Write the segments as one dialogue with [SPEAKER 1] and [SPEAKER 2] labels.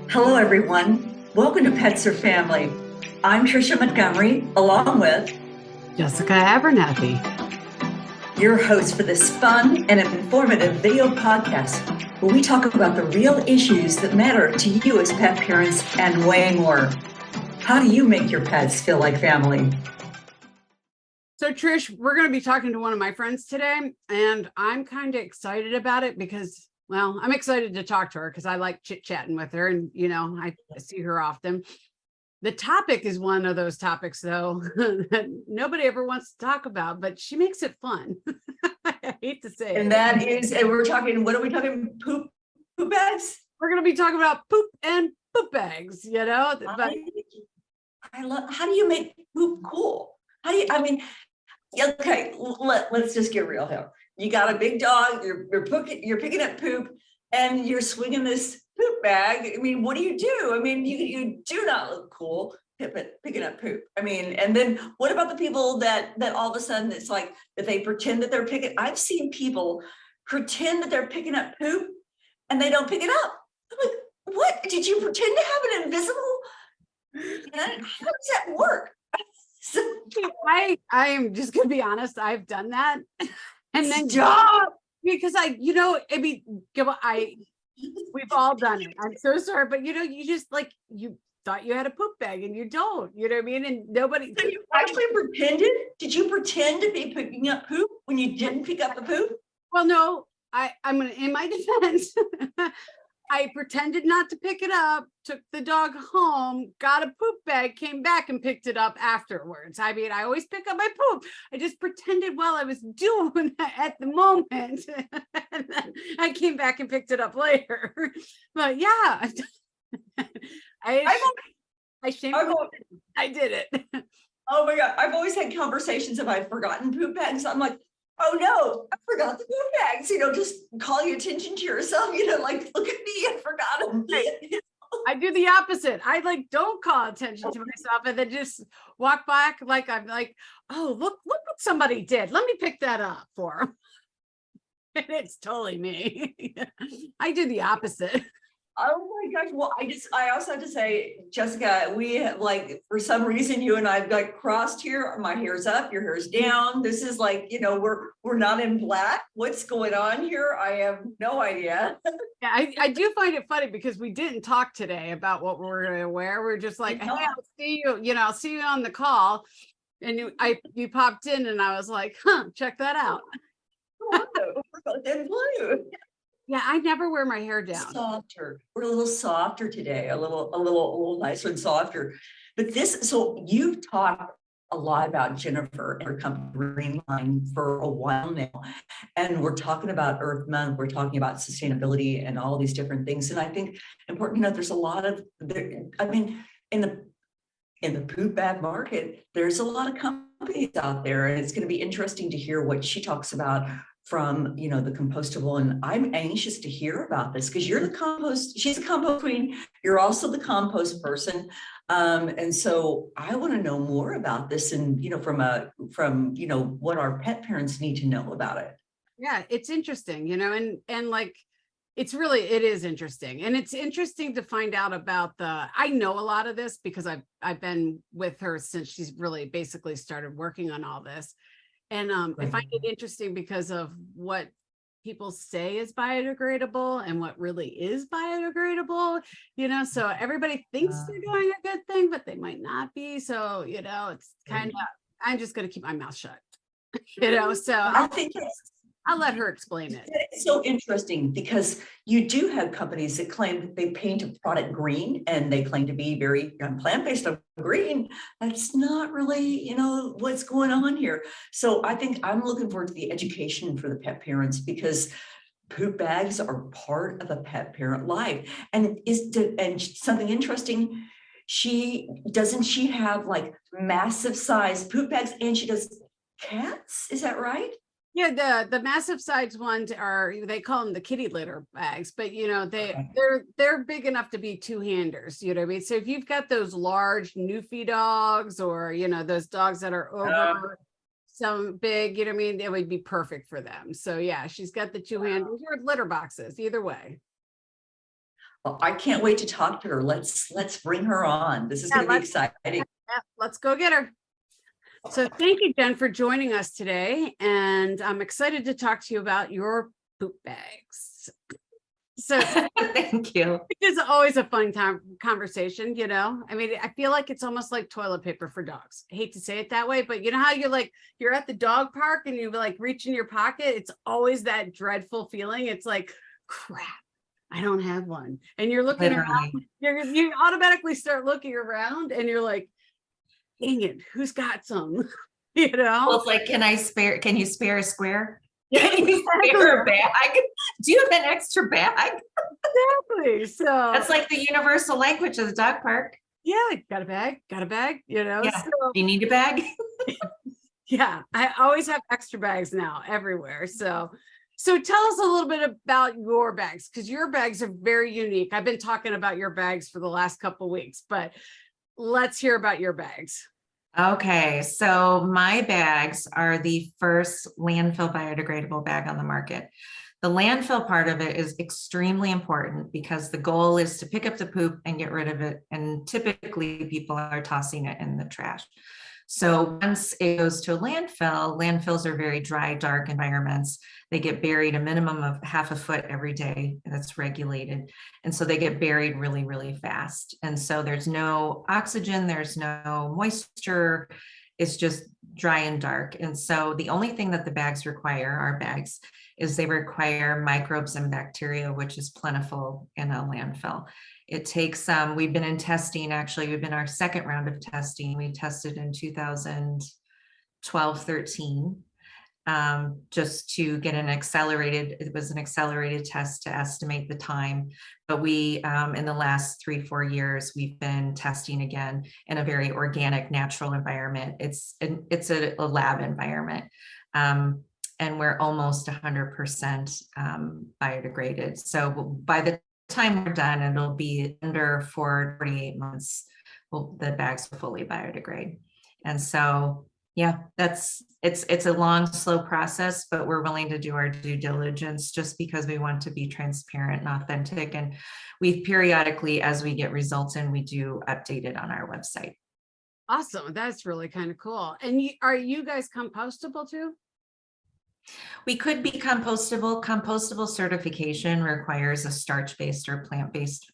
[SPEAKER 1] Hello, everyone. Welcome to Pets or Family. I'm Tricia Montgomery, along with
[SPEAKER 2] Jessica Abernathy,
[SPEAKER 1] your host for this fun and informative video podcast where we talk about the real issues that matter to you as pet parents and way more. How do you make your pets feel like family?
[SPEAKER 2] So Trish, we're going to be talking to one of my friends today, and I'm kind of excited about it because, well, I'm excited to talk to her because I like chit-chatting with her, and I see her often. The topic is one of those topics, though, that nobody ever wants to talk about, but she makes it fun. I hate to say
[SPEAKER 1] And
[SPEAKER 2] it.
[SPEAKER 1] that is, and we're talking, what are we talking? Poop bags?
[SPEAKER 2] We're going to be talking about poop and poop bags, but
[SPEAKER 1] I love, how do you make poop cool? How do you, okay, let's just get real here. You got a big dog, you're picking up poop and you're swinging this poop bag. I mean, what do? You do not look cool picking up poop. And then what about the people that all of a sudden it's like that they pretend that they're picking, I've seen people pretend that they're picking up poop and they don't pick it up. I'm like, what? Did you pretend to have an invisible? How does that work?
[SPEAKER 2] I am just gonna be honest, I've done that. And then
[SPEAKER 1] Stop!
[SPEAKER 2] because we've all done it. I'm so sorry, but you just like you thought you had a poop bag and you don't, you know what I mean? And nobody.
[SPEAKER 1] So you actually pretended? Did you pretend to be picking up poop when you didn't pick up the poop?
[SPEAKER 2] Well, no, I'm gonna, in my defense, I pretended not to pick it up, took the dog home, got a poop bag, came back and picked it up afterwards. I mean, I always pick up my poop. I just pretended while I was doing that at the moment. And then I came back and picked it up later. But yeah, I did it.
[SPEAKER 1] Oh my God. I've always had conversations if I've forgotten poop bags. I'm like, oh no, I forgot the poop bags, just call your attention to yourself, like, look at me, I forgot them.
[SPEAKER 2] I do the opposite. I don't call attention to myself and then just walk back like I'm like, oh, look what somebody did. Let me pick that up for them. And it's totally me. I do the opposite.
[SPEAKER 1] Oh my gosh. Well, I also have to say, Jessica, we have for some reason, you and I've crossed here. My hair's up, your hair's down. This is we're not in black. What's going on here? I have no idea.
[SPEAKER 2] Yeah, I do find it funny because we didn't talk today about what we're going to wear. We're just like, hey, I'll see you, I'll see you on the call. And you popped in and I was like, check that out.
[SPEAKER 1] In blue.
[SPEAKER 2] Yeah, I never wear my hair down.
[SPEAKER 1] Softer. We're a little softer today, a little nicer and softer. But so you've talked a lot about Jennifer and her company GreenLine for a while now. And we're talking about Earth Month, we're talking about sustainability and all these different things. And I think important to note there's a lot of in the poop bag market, there's a lot of companies out there, and it's going to be interesting to hear what she talks about from the compostable. And I'm anxious to hear about this because she's a compost queen, you're also the compost person, and so I want to know more about this and from what our pet parents need to know about it.
[SPEAKER 2] Yeah, it's interesting, and it is interesting. And it's interesting to find out about I know a lot of this because I've been with her since she's really basically started working on all this. And I find it interesting because of what people say is biodegradable and what really is biodegradable, so everybody thinks they're doing a good thing, but they might not be. So, it's kind of, I'm just going to keep my mouth shut, so
[SPEAKER 1] I think
[SPEAKER 2] I'll let her explain it.
[SPEAKER 1] It's so interesting because you do have companies that claim that they paint a product green and they claim to be very plant-based on green. That's not really, what's going on here. So I think I'm looking forward to the education for the pet parents because poop bags are part of a pet parent life. And something interesting, she have massive size poop bags and she does cats? Is that right?
[SPEAKER 2] Yeah, the massive size ones they call them the kitty litter bags, but they're big enough to be two-handers, you know what I mean? So if you've got those large Newfie dogs or those dogs that are over some big, it would be perfect for them. So yeah, she's got the two-handers or litter boxes, either way.
[SPEAKER 1] I can't wait to talk to her. Let's bring her on. This is
[SPEAKER 2] Yeah,
[SPEAKER 1] going to be exciting.
[SPEAKER 2] let's go get her. So thank you, Jen, for joining us today. And I'm excited to talk to you about your poop bags. So
[SPEAKER 3] Thank you.
[SPEAKER 2] it's always a fun conversation, I mean, I feel like it's almost like toilet paper for dogs. I hate to say it that way, but you know how you're at the dog park and you like reach in your pocket. It's always that dreadful feeling. It's like, crap, I don't have one. And you're looking around, you automatically start looking around and you're like, dang it, who's got some?
[SPEAKER 3] Well, it's like, can you spare a square?
[SPEAKER 2] Yeah,
[SPEAKER 3] Can you spare a bag? Do you have an extra bag?
[SPEAKER 2] exactly. So
[SPEAKER 3] That's like the universal language of the dog park.
[SPEAKER 2] yeah, got a bag,
[SPEAKER 3] Yeah.
[SPEAKER 2] So,
[SPEAKER 3] Do you need a bag?
[SPEAKER 2] yeah, I always have extra bags now everywhere. So tell us a little bit about your bags, because your bags are very unique. I've been talking about your bags for the last couple of weeks, but let's hear about your bags.
[SPEAKER 3] Okay, so my bags are the first landfill biodegradable bag on the market. The landfill part of it is extremely important because the goal is to pick up the poop and get rid of it. And typically people are tossing it in the trash. So once it goes to a landfill, landfills are very dry, dark environments. They get buried a minimum of 1/2 foot every day, and that's regulated. And so they get buried really, really fast. And so there's no oxygen, there's no moisture, it's just dry and dark. And so the only thing that the bags require, our bags, is they require microbes and bacteria, which is plentiful in a landfill. It takes, we've been in testing, actually, we've been our second round of testing. We tested in 2012, 13, just to get it was an accelerated test to estimate the time. But we, in the last 3-4 years, we've been testing again in a very organic, natural environment. It's a lab environment. And we're almost 100% biodegraded. So by the time we're done, it'll be under 48 months, the bags will fully biodegrade. And so, yeah, it's a long, slow process, but we're willing to do our due diligence just because we want to be transparent and authentic. And we periodically, as we get results in, we do update it on our website.
[SPEAKER 2] Awesome. That's really kind of cool. And are you guys compostable too?
[SPEAKER 3] We could be compostable. Compostable certification requires a starch-based or plant-based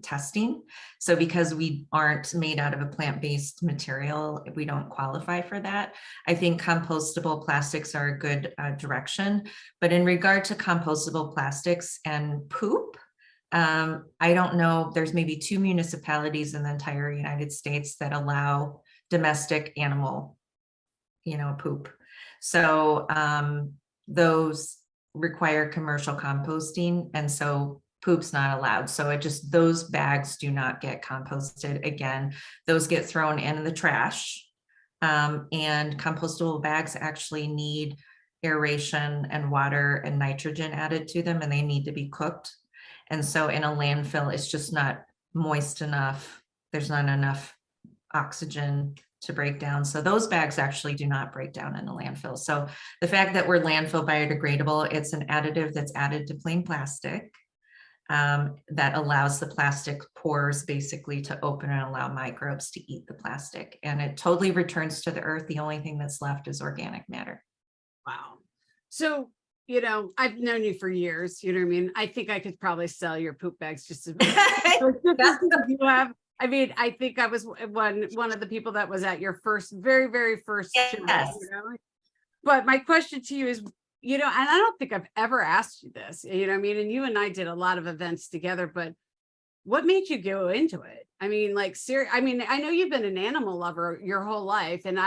[SPEAKER 3] testing. So because we aren't made out of a plant-based material, we don't qualify for that. I think compostable plastics are a good direction. But in regard to compostable plastics and poop, I don't know, there's maybe 2 municipalities in the entire United States that allow domestic animal, poop. So those require commercial composting, and so poop's not allowed. So those bags do not get composted. Again, those get thrown in the trash. And compostable bags actually need aeration and water and nitrogen added to them, and they need to be cooked. And so in a landfill, it's just not moist enough. There's not enough oxygen to break down. So those bags actually do not break down in a landfill. So the fact that we're landfill biodegradable, it's an additive that's added to plain plastic that allows the plastic pores basically to open and allow microbes to eat the plastic. And it totally returns to the earth. The only thing that's left is organic matter.
[SPEAKER 2] Wow. So, I've known you for years, you know what I mean? I think I could probably sell your poop bags just as you have. I mean, I think I was one of the people that was at your very, very first show,
[SPEAKER 3] Yes.
[SPEAKER 2] But my question to you is, and I don't think I've ever asked you this, what I mean? And you and I did a lot of events together, but what made you go into it? I mean, I know you've been an animal lover your whole life, and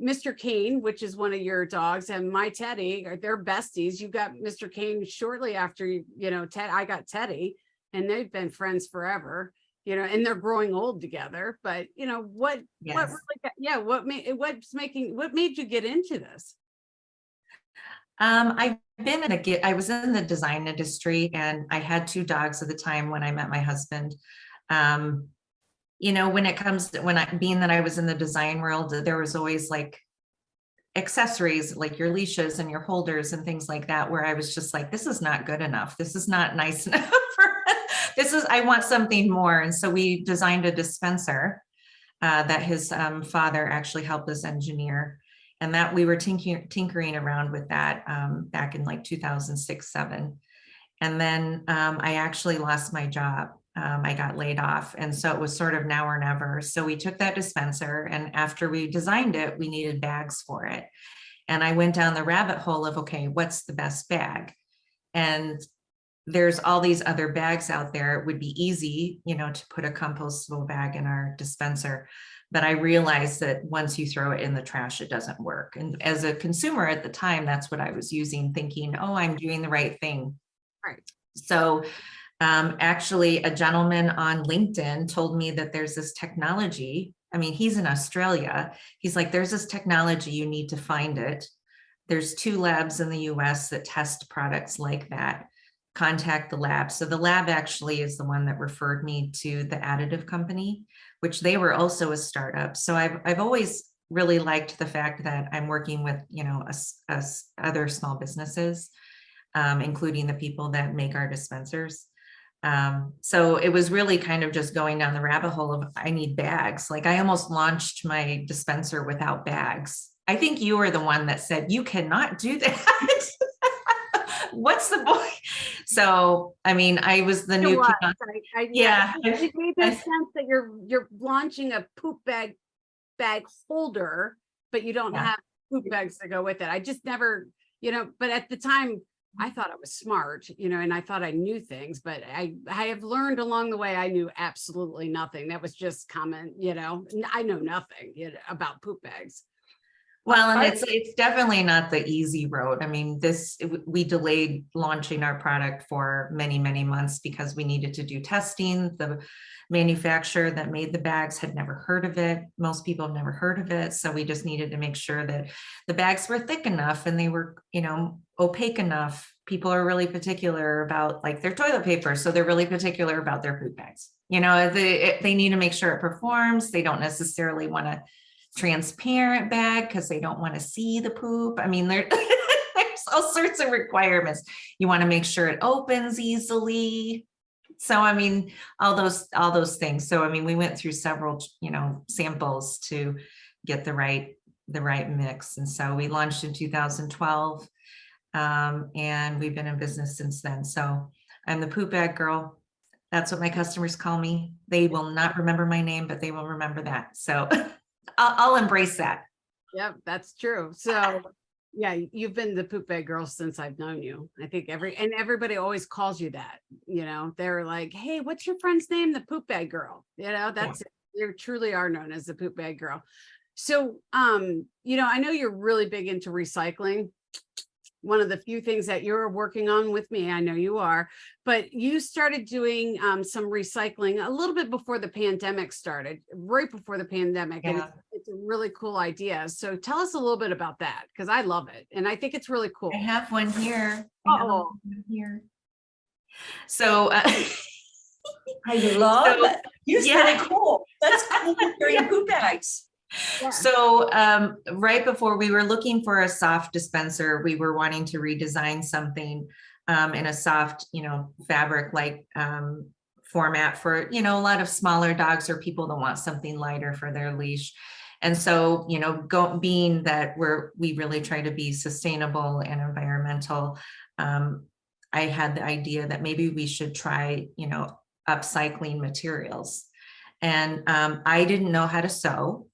[SPEAKER 2] Mr. Kane, which is one of your dogs, and my Teddy, they're besties. You got Mr. Kane shortly after, Ted, I got Teddy, and they've been friends forever. And they're growing old together, but what made you get into this?
[SPEAKER 3] I was in the design industry, and I had 2 dogs at the time when I met my husband. When it comes to being that I was in the design world, there was always like accessories like your leashes and your holders and things like that, where I was just like, this is not good enough. This is not nice enough I want something more. And so we designed a dispenser that his father actually helped us engineer. And that we were tinkering around with that back in like 2006, 7. And then I actually lost my job. I got laid off. And so it was sort of now or never. So we took that dispenser, and after we designed it, we needed bags for it. And I went down the rabbit hole of, okay, what's the best bag? And there's all these other bags out there. It would be easy, to put a compostable bag in our dispenser. But I realized that once you throw it in the trash, it doesn't work. And as a consumer at the time, that's what I was using, thinking, oh, I'm doing the right thing.
[SPEAKER 2] Right.
[SPEAKER 3] So actually, a gentleman on LinkedIn told me that there's this technology. I mean, he's in Australia. He's like, there's this technology, you need to find it. There's 2 labs in the US that test products like that. Contact the lab. So the lab actually is the one that referred me to the additive company, which they were also a startup. So I've always really liked the fact that I'm working with, other small businesses, including the people that make our dispensers. So it was really kind of just going down the rabbit hole of, I need bags. Like, I almost launched my dispenser without bags. I think you were the one that said, you cannot do that. What's the point? So, I mean, I was the new kid. Yeah.
[SPEAKER 2] It made no sense that you're launching a poop bag holder, but you don't have poop bags to go with it. I just never, but at the time I thought I was smart, and I thought I knew things, but I have learned along the way I knew absolutely nothing. That was just common, I know nothing about poop bags.
[SPEAKER 3] Well, and it's definitely not the easy road. I mean, we delayed launching our product for many, many months because we needed to do testing. The manufacturer that made the bags had never heard of it. Most people have never heard of it. So we just needed to make sure that the bags were thick enough and they were, opaque enough. People are really particular about like their toilet paper. So they're really particular about their poop bags. They need to make sure it performs. They don't necessarily want to transparent bag because they don't want to see the poop. I mean, there's all sorts of requirements. You want to make sure it opens easily. So, I mean, all those things. So, I mean, we went through several, samples to get the right mix. And so we launched in 2012, and we've been in business since then. So I'm the poop bag girl. That's what my customers call me. They will not remember my name, but they will remember that. So I'll embrace that.
[SPEAKER 2] Yep, that's true. So yeah, you've been the poop bag girl since I've known you. I think everybody always calls you that, they're like, hey, what's your friend's name? The poop bag girl. That's it. You truly are known as the poop bag girl. So, I know you're really big into recycling. One of the few things that you're working on with me, I know you are, but you started doing some recycling a little bit before the pandemic started, right before the pandemic. Yeah. And it's a really cool idea. So tell us a little bit about that, because I love it. And I think it's really cool.
[SPEAKER 3] I have one here.
[SPEAKER 2] Here.
[SPEAKER 3] So
[SPEAKER 1] I love that. It's really cool. That's cool. Carrying poop bags.
[SPEAKER 2] Yeah.
[SPEAKER 3] So right before we were looking for a soft dispenser, we were wanting to redesign something in a soft, fabric like format for, a lot of smaller dogs or people that want something lighter for their leash. And so, being that we really try to be sustainable and environmental, I had the idea that maybe we should try, upcycling materials. And I didn't know how to sew.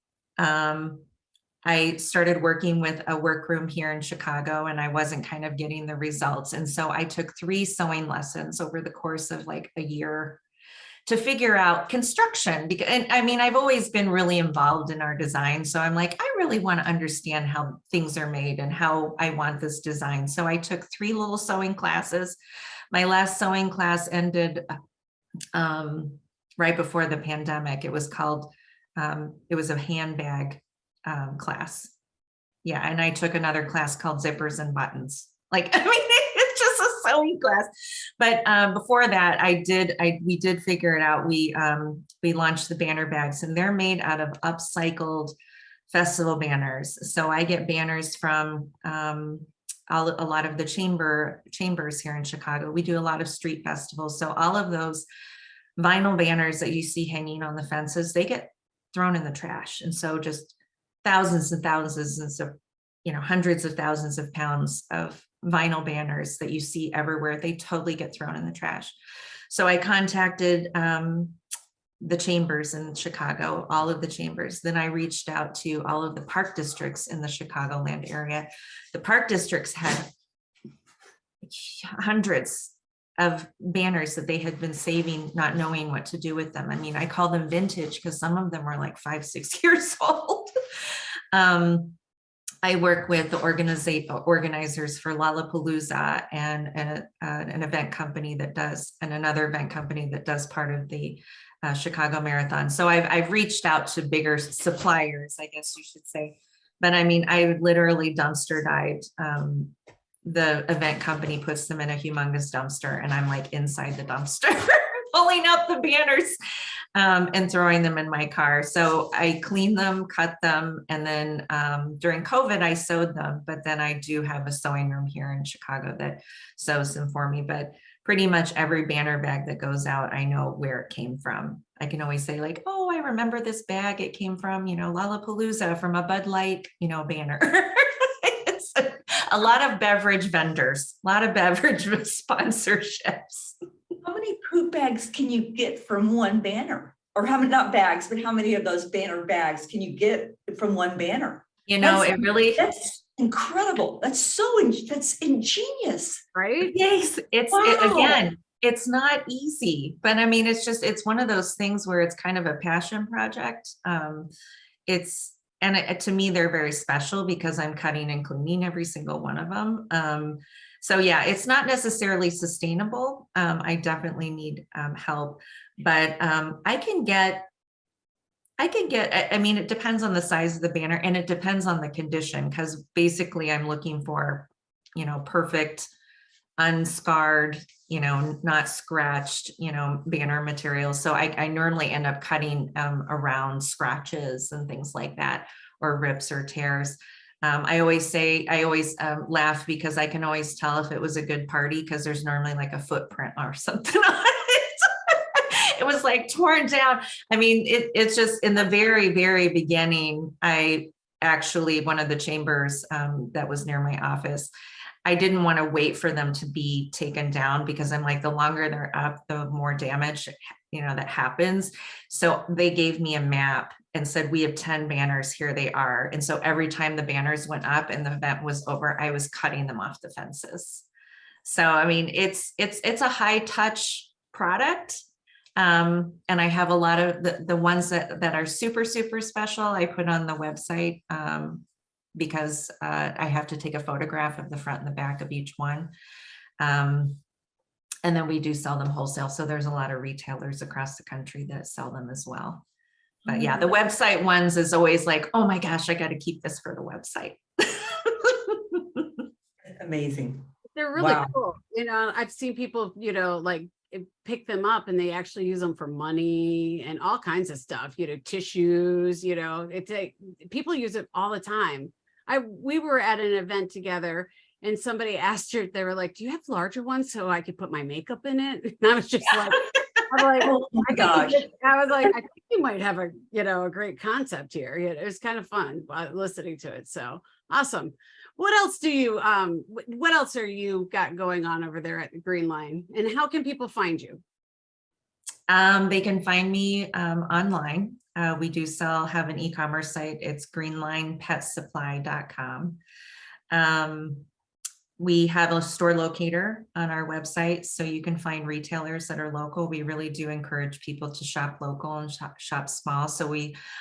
[SPEAKER 3] I started working with a workroom here in Chicago, and I wasn't kind of getting the results. And so I took 3 sewing lessons over the course of like a year to figure out construction. And I mean, I've always been really involved in our design. So I'm like, I really want to understand how things are made and how I want this design. So I took 3 little sewing classes. My last sewing class ended right before the pandemic. It was called it was a handbag class. Yeah. And I took another class called zippers and buttons. Like, I mean, it's just a sewing class. But before that, we did figure it out. We launched the banner bags, and they're made out of upcycled festival banners. So I get banners from a lot of the chambers here in Chicago. We do a lot of street festivals. So all of those vinyl banners that you see hanging on the fences, they get thrown in the trash. And so just thousands and thousands of, hundreds of thousands of pounds of vinyl banners that you see everywhere, they totally get thrown in the trash. So I contacted the chambers in Chicago, all of the chambers. Then I reached out to all of the park districts in the Chicagoland area. The park districts had hundreds of banners that they had been saving, not knowing what to do with them. I mean, I call them vintage because some of them were like 5-6 years old. I work with the organizers for Lollapalooza and an event company that does, and another event company that does part of the Chicago Marathon. So I've reached out to bigger suppliers, I guess you should say. But I mean, I literally dumpster dived. The event company puts them in a humongous dumpster, and I'm like inside the dumpster, pulling out the banners and throwing them in my car. So I clean them, cut them, and then during COVID, I sewed them. But then I do have a sewing room here in Chicago that sews them for me. But pretty much every banner bag that goes out, I know where it came from. I can always say like, oh, I remember this bag. It came from, Lollapalooza, from a Bud Light, banner. It's a lot of beverage vendors, a lot of beverage sponsorships.
[SPEAKER 1] How many poop bags can you get from one banner? Or how many, not bags, but how many of those banner bags can you get from one banner?
[SPEAKER 3] That's
[SPEAKER 1] incredible. That's that's ingenious.
[SPEAKER 2] Right?
[SPEAKER 3] Yes, again, it's not easy, but I mean, it's one of those things where it's kind of a passion project. To me, they're very special because I'm cutting and cleaning every single one of them. So yeah, it's not necessarily sustainable. I definitely need help, but I mean, it depends on the size of the banner, and it depends on the condition, because basically I'm looking for, perfect, unscarred, not scratched, banner material. So I normally end up cutting around scratches and things like that, or rips or tears. I always laugh because I can always tell if it was a good party because there's normally like a footprint or something on it. It was like torn down. I mean, it's just in the very, very beginning, one of the chambers that was near my office, I didn't want to wait for them to be taken down because I'm like, the longer they're up, the more damage, that happens. So they gave me a map and said, we have 10 banners, here they are. And so every time the banners went up and the event was over, I was cutting them off the fences. So, I mean, it's a high touch product. And I have a lot of the ones that are super, super special, I put on the website because I have to take a photograph of the front and the back of each one. And then we do sell them wholesale. So there's a lot of retailers across the country that sell them as well. But yeah, the website ones is always like, oh my gosh, I got to keep this for the website.
[SPEAKER 1] Amazing.
[SPEAKER 2] They're really
[SPEAKER 1] Wow.
[SPEAKER 2] cool. I've seen people, like pick them up and they actually use them for money and all kinds of stuff, tissues, people use it all the time. We were at an event together and somebody asked her, they were like, do you have larger ones so I could put my makeup in it? And I was just like, oh my gosh. I was like, I think you might have a great concept here. It was kind of fun listening to it. So awesome. What else are you got going on over there at GreenLine, and how can people find you?
[SPEAKER 3] They can find me online. We do have an e-commerce site. It's greenlinepetsupply.com. We have a store locator on our website, so you can find retailers that are local. We really do encourage people to shop local and shop small. So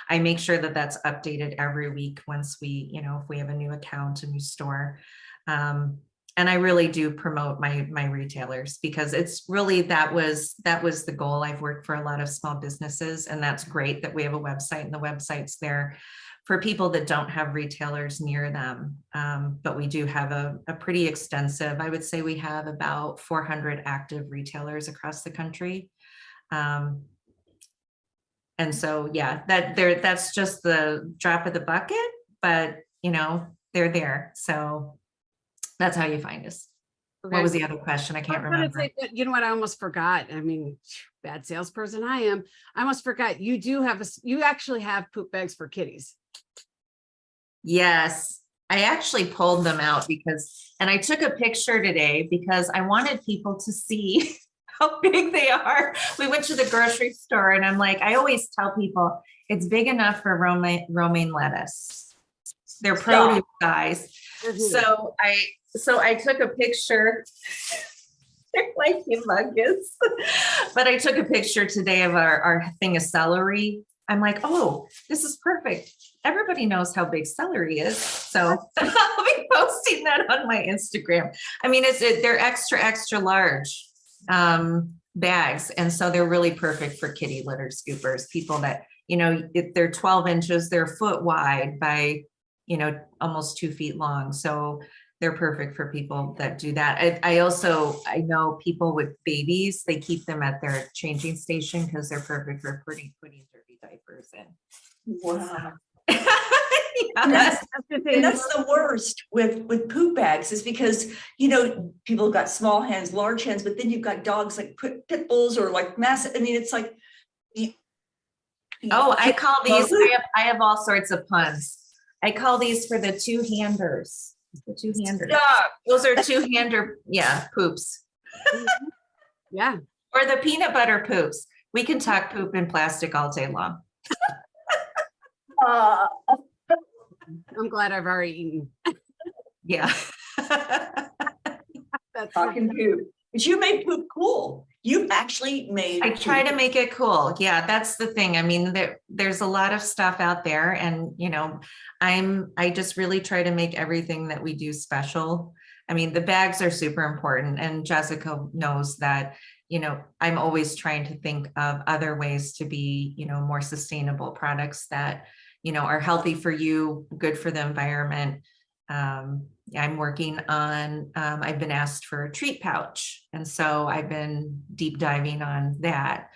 [SPEAKER 3] I make sure that that's updated every week once if we have a new account, a new store. And I really do promote my retailers because it's really, that was the goal. I've worked for a lot of small businesses, and that's great that we have a website, and the website's there for people that don't have retailers near them. But we do have a pretty extensive, I would say we have about 400 active retailers across the country. And so, yeah, that's just the drop of the bucket, but they're there. So That's how you find us.
[SPEAKER 2] Okay.
[SPEAKER 3] What was the other question? I
[SPEAKER 2] I
[SPEAKER 3] can't
[SPEAKER 2] was gonna
[SPEAKER 3] remember.
[SPEAKER 2] say, but you know what? I almost forgot. I mean, bad salesperson I am. I almost forgot. You do have you actually have poop bags for kitties.
[SPEAKER 3] Yes, I actually pulled them out and I took a picture today because I wanted people to see how big they are. We went to the grocery store and I'm like, I always tell people it's big enough for romaine lettuce. They're produce size. So I took a picture. They're like humongous. But I took a picture today of our thing of celery. I'm like, oh, this is perfect. Everybody knows how big celery is. So I'll be posting that on my Instagram. I mean, they're extra large bags. And so they're really perfect for kitty litter scoopers, people that, if they're 12 inches, they're a foot wide by, almost 2 feet long. So they're perfect for people that do that. I know people with babies, they keep them at their changing station because they're perfect for putting dirty diapers in.
[SPEAKER 1] Wow.
[SPEAKER 3] Yeah.
[SPEAKER 1] And that's the worst with poop bags is because, people have got small hands, large hands, but then you've got dogs like pit bulls or like massive. I mean, it's like.
[SPEAKER 3] I call these, I have all sorts of puns. I call these for the two-handers. The two-handers.
[SPEAKER 1] Stop.
[SPEAKER 3] Those are two-hander, poops.
[SPEAKER 2] Yeah.
[SPEAKER 3] Or the peanut butter poops. We can talk poop in plastic all day long.
[SPEAKER 2] I'm glad I've already eaten.
[SPEAKER 3] Yeah.
[SPEAKER 2] That's
[SPEAKER 1] Talking poop. But you made poop cool. You actually made.
[SPEAKER 3] I try to make it cool. Yeah, that's the thing. I mean, there's a lot of stuff out there, and I just really try to make everything that we do special. I mean, the bags are super important, and Jessica knows that. I'm always trying to think of other ways to be, more sustainable products that, are healthy for you, good for the environment. I'm working on, I've been asked for a treat pouch. And so I've been deep diving on that.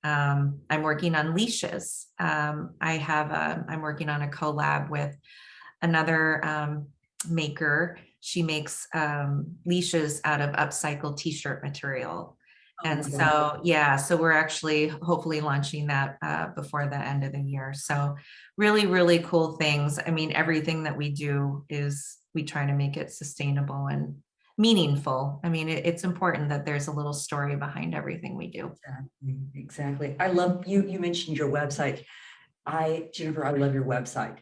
[SPEAKER 3] I'm working on leashes. I'm working on a collab with another maker. She makes leashes out of upcycled t-shirt material. And so, so we're actually hopefully launching that before the end of the year. So really, really cool things. I mean, everything that we do we try to make it sustainable and meaningful. I mean, it's important that there's a little story behind everything we do.
[SPEAKER 1] Exactly. I love you mentioned your website. Jennifer, I love your website.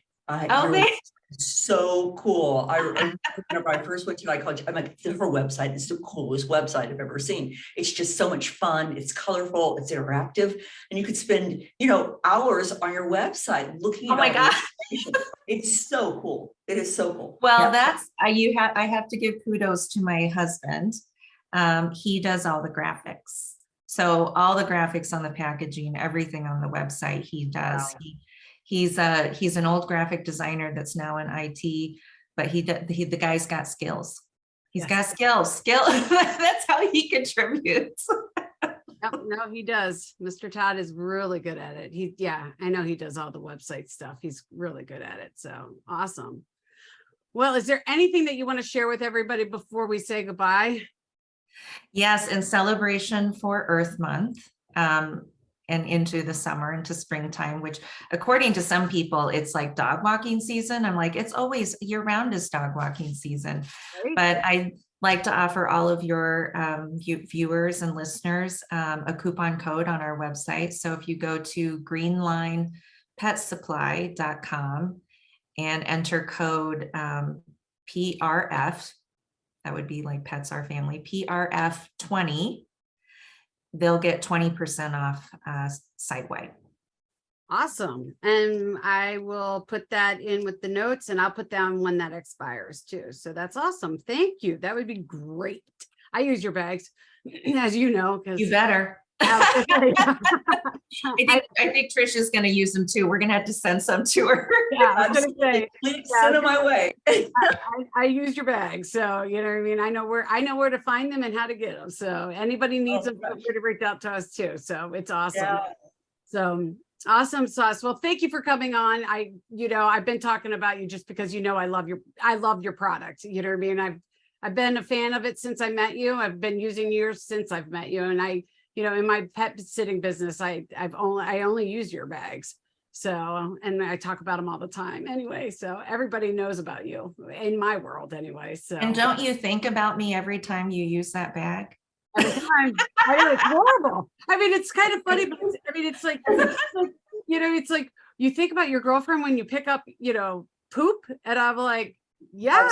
[SPEAKER 1] So cool. Whenever I first went to it, I'm like, her website is the coolest website I've ever seen. It's just so much fun. It's colorful. It's interactive, and you could spend hours on your website looking at.
[SPEAKER 3] Oh my God.
[SPEAKER 1] It's so cool. It is so cool.
[SPEAKER 3] Well, I have to give kudos to my husband. He does all the graphics. So all the graphics on the packaging, everything on the website, he does. Wow. He's an old graphic designer that's now in IT, but the guy's got skills. He's got skills. That's how he contributes.
[SPEAKER 2] No, he does. Mr. Todd is really good at it. I know he does all the website stuff. He's really good at it. So awesome. Well, is there anything that you want to share with everybody before we say goodbye?
[SPEAKER 3] Yes, in celebration for Earth Month, and into the summer, into springtime, which according to some people, it's like dog walking season. I'm like, it's always year round is dog walking season. Right. But I like to offer all of your viewers and listeners a coupon code on our website. So if you go to greenlinepetsupply.com and enter code PRF, that would be like Pets Our Family, PRF20, they'll get 20% off site-wide.
[SPEAKER 2] Awesome. And I will put that in with the notes, and I'll put down when that expires too. So that's awesome. Thank you. That would be great. I use your bags, as you know.
[SPEAKER 3] You better. I think Trish is going to use them too. We're going to have to send some to her.
[SPEAKER 2] Yeah, I was going to say,
[SPEAKER 1] send them my way.
[SPEAKER 2] I use your bags, so you know what I mean. I know where to find them and how to get them. So anybody needs them, feel free to reach out to us too. So it's awesome. Yeah. So awesome sauce. Well, thank you for coming on. I've been talking about you just because I love your product. You know what I mean? I've been a fan of it since I met you. I've been using yours since I've met you. And I, in my pet sitting business, I only use your bags. So, and I talk about them all the time anyway. So everybody knows about you in my world anyway. So.
[SPEAKER 3] And don't you think about me every time you use that bag?
[SPEAKER 2] Every time. I know, it's horrible. I mean, it's kind of funny, but it's like, it's like you think about your girlfriend when you pick up, poop, and I'm like, yeah.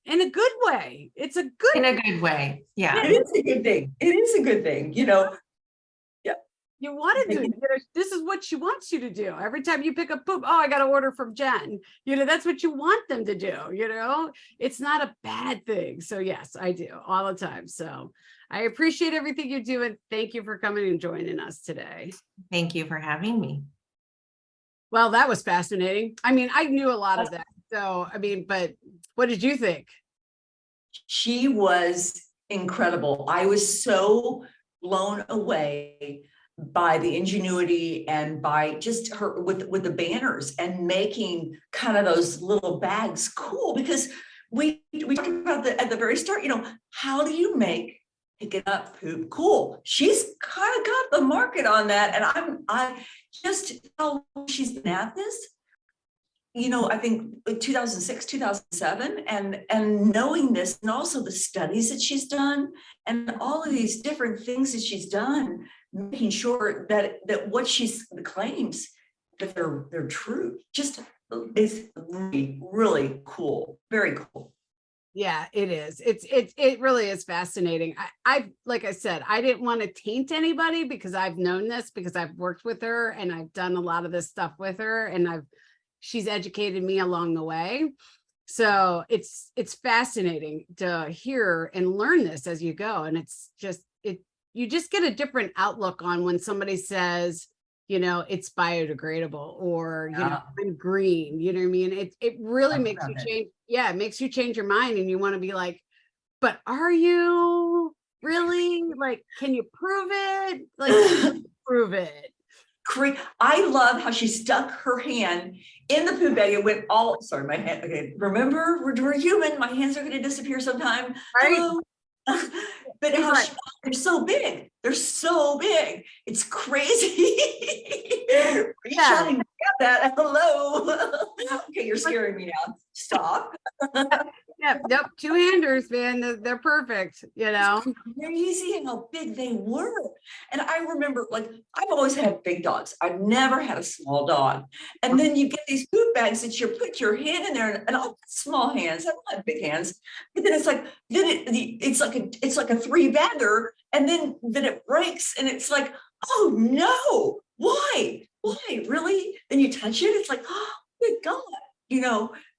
[SPEAKER 2] In a good way. It's a good
[SPEAKER 3] in a good way. Yeah.
[SPEAKER 1] It is a good thing. It is a good thing,
[SPEAKER 2] You want to do, this is what she wants you to do. Every time you pick up poop, oh, I got to order from Jen. That's what you want them to do. It's not a bad thing. So yes, I do all the time. So I appreciate everything you do. And thank you for coming and joining us today.
[SPEAKER 3] Thank you for having me.
[SPEAKER 2] Well, that was fascinating. I mean, I knew a lot of that. So, I mean, but what did you think?
[SPEAKER 1] She was incredible. I was so blown away by the ingenuity and by just her with the banners and making kind of those little bags cool, because we talked about at the very start, how do you make pick it up poop cool? She's kind of got the market on that, and I just how long she's been at this, I think 2006, 2007, and knowing this, and also the studies that she's done and all of these different things that she's done, making sure that what she's claims that they're true, just is really, really cool. Very cool.
[SPEAKER 2] Yeah, it is. It really is fascinating. I like I said, I didn't want to taint anybody because I've known this, because I've worked with her and I've done a lot of this stuff with her, and she's educated me along the way. So it's fascinating to hear and learn this as you go. And it's just, you just get a different outlook on when somebody says, it's biodegradable, or, I'm green, you know what I mean? It really makes you change. Yeah. It makes you change your mind, and you want to be like, but are you really, like, can you prove it? Like, prove it.
[SPEAKER 1] I love how she stuck her hand in the poop bag. It went all, sorry, my hand. Okay, remember, we're human. My hands are going to disappear sometime.
[SPEAKER 2] Right.
[SPEAKER 1] Hello. But they're so big. They're so big. It's crazy. Reach out and grab that. Hello. Okay, you're scaring me now. Stop.
[SPEAKER 2] Yeah, nope, two-handers, man. They're perfect,
[SPEAKER 1] It's crazy how big they were. And I remember, like, I've always had big dogs. I've never had a small dog. And then you get these poop bags that you put your hand in there, and I'll put small hands. I don't have big hands. But then it's like, it's like a three bagger, and then it breaks, and it's like, oh no, why? Really? Then you touch it, it's like, oh my God.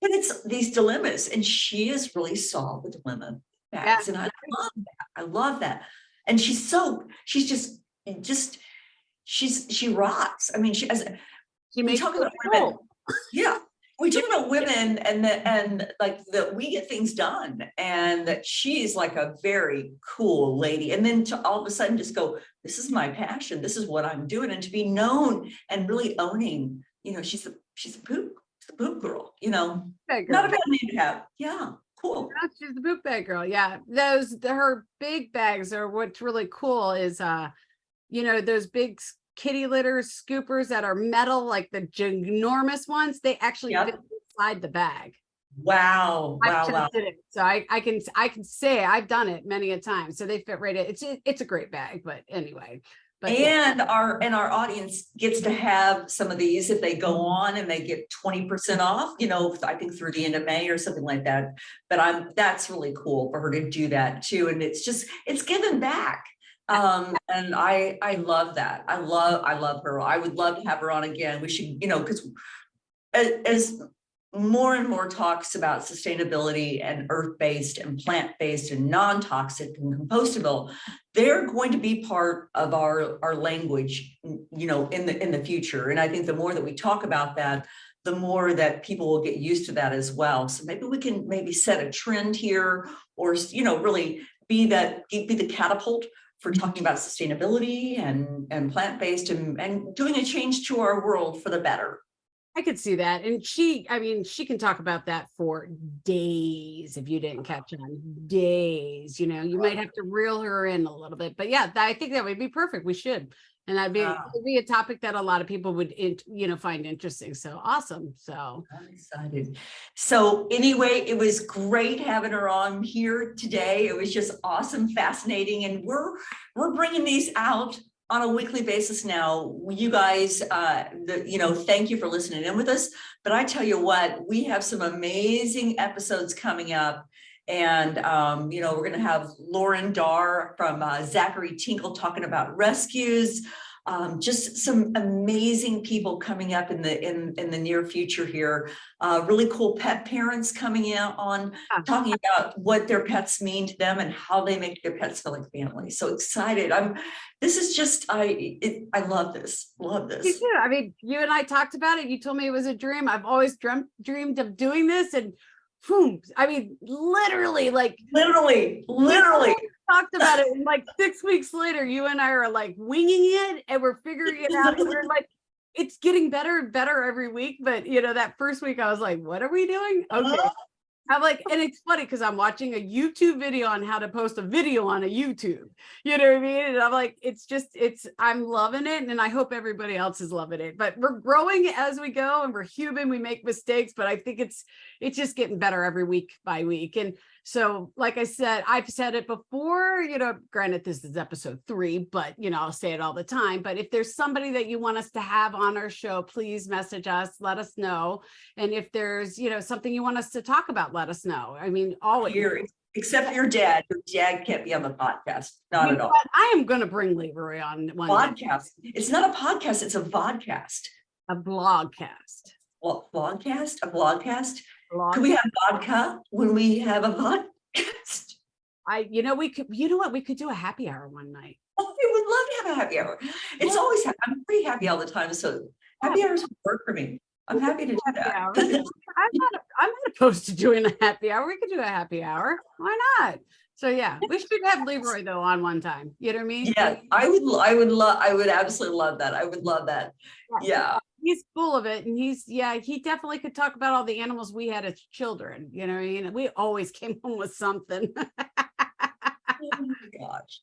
[SPEAKER 1] But it's these dilemmas, and she has really solved the dilemma bags, and I love that. I love that. And she rocks. I mean, she we talk about women. Yeah. We talk about women and like that we get things done, and that she's like a very cool lady. And then to all of a sudden just go, this is my passion. This is what I'm doing. And to be known and really owning, she's a poop girl, not a bad name to have. Yeah, cool.
[SPEAKER 2] She's the poop bag girl. Yeah, her big bags are what's really cool is those big kitty litter scoopers that are metal, like the ginormous ones. They actually fit inside the bag.
[SPEAKER 1] Wow.
[SPEAKER 2] So I can say I've done it many a time. So they fit right in. It's a great bag, but anyway.
[SPEAKER 1] And our audience gets to have some of these if they go on, and they get 20% off, I think through the end of May or something like that. But that's really cool for her to do that too. And it's given back. And I love that. I love her. I would love to have her on again. We should, because as more and more talks about sustainability and earth-based and plant-based and non-toxic and compostable, they're going to be part of our language, in the future. And I think the more that we talk about that, the more that people will get used to that as well. So maybe we can set a trend here, or, really be the catapult for talking about sustainability and plant-based and doing a change to our world for the better.
[SPEAKER 2] I could see that. And I mean, she can talk about that for days if you didn't catch on. Days, you know, you might have to reel her in a little bit. But yeah, I think that would be perfect. We should. And that'd be a topic that a lot of people would, you know, find interesting. So awesome. So
[SPEAKER 1] I'm excited. So anyway, it was great having her on here today. It was just awesome, fascinating. And we're bringing these out on a weekly basis now. You guys, you know, thank you for listening in with us. But I tell you what, we have some amazing episodes coming up. And, you know, we're going to have Lauren Darr from Zachary Tinkle talking about rescues. Just some amazing people coming up in the near future here. Really cool pet parents coming in on talking about what their pets mean to them and how they make their pets feel like family. So excited. This is just, I love this. Love this.
[SPEAKER 2] me too. I mean, you and I talked about it. You told me it was a dream. I've always dreamed of doing this, and boom. I mean, literally talked about it, and like 6 weeks later, you and I are like winging it, and we're figuring it out. And we're like, it's getting better and better every week. But you know, that first week I was like, what are we doing? Okay. I'm like, and it's funny because I'm watching a YouTube video on how to post a video on a YouTube. You know what I mean? And I'm like, I'm loving it. And I hope everybody else is loving it. But we're growing as we go, and we're human. We make mistakes, but I think it's just getting better every week by week. And so, like I said, I've said it before, you know, granted, this is episode 3, but, you know, I'll say it all the time. But if there's somebody that you want us to have on our show, please message us, let us know. And if there's, you know, something you want us to talk about, let us know. I mean, always.
[SPEAKER 1] Except for your dad. Your dad can't be on the podcast. Not at all.
[SPEAKER 2] I am going to bring Leroy on one
[SPEAKER 1] podcast. It's not a podcast. It's a vodcast.
[SPEAKER 2] A blogcast.
[SPEAKER 1] Well, blogcast? A blogcast? Could we have vodka when we have a podcast?
[SPEAKER 2] You know what? We could do a happy hour one night.
[SPEAKER 1] Oh, we would love to have a happy hour. It's always, I'm pretty happy all the time. So happy hours would work for me. I'm happy to do that.
[SPEAKER 2] I'm not opposed to doing a happy hour. We could do a happy hour. Why not? So yeah, we should have Leroy though on one time. You know what I mean?
[SPEAKER 1] Yeah, I would absolutely love that. I would love that. Yeah.
[SPEAKER 2] He's full of it, and he definitely could talk about all the animals we had as children. You know what I mean? We always came home with something.
[SPEAKER 1] Oh my gosh.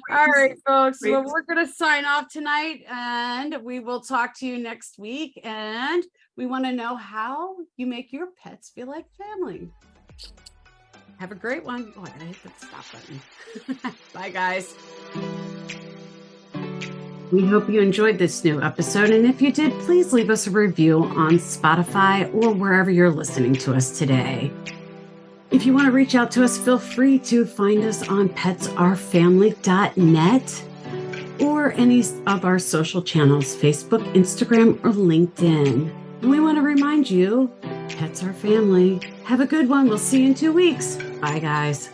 [SPEAKER 2] All right, folks. Well, we're going to sign off tonight, and we will talk to you next week. And we want to know how you make your pets feel like family. Have a great one. Oh, I gotta hit that stop button. Bye, guys. We hope you enjoyed this new episode. And if you did, please leave us a review on Spotify or wherever you're listening to us today. If you want to reach out to us, feel free to find us on petsourfamily.net or any of our social channels, Facebook, Instagram, or LinkedIn. And we want to remind you, pets are family. Have a good one. We'll see you in 2 weeks. Bye, guys.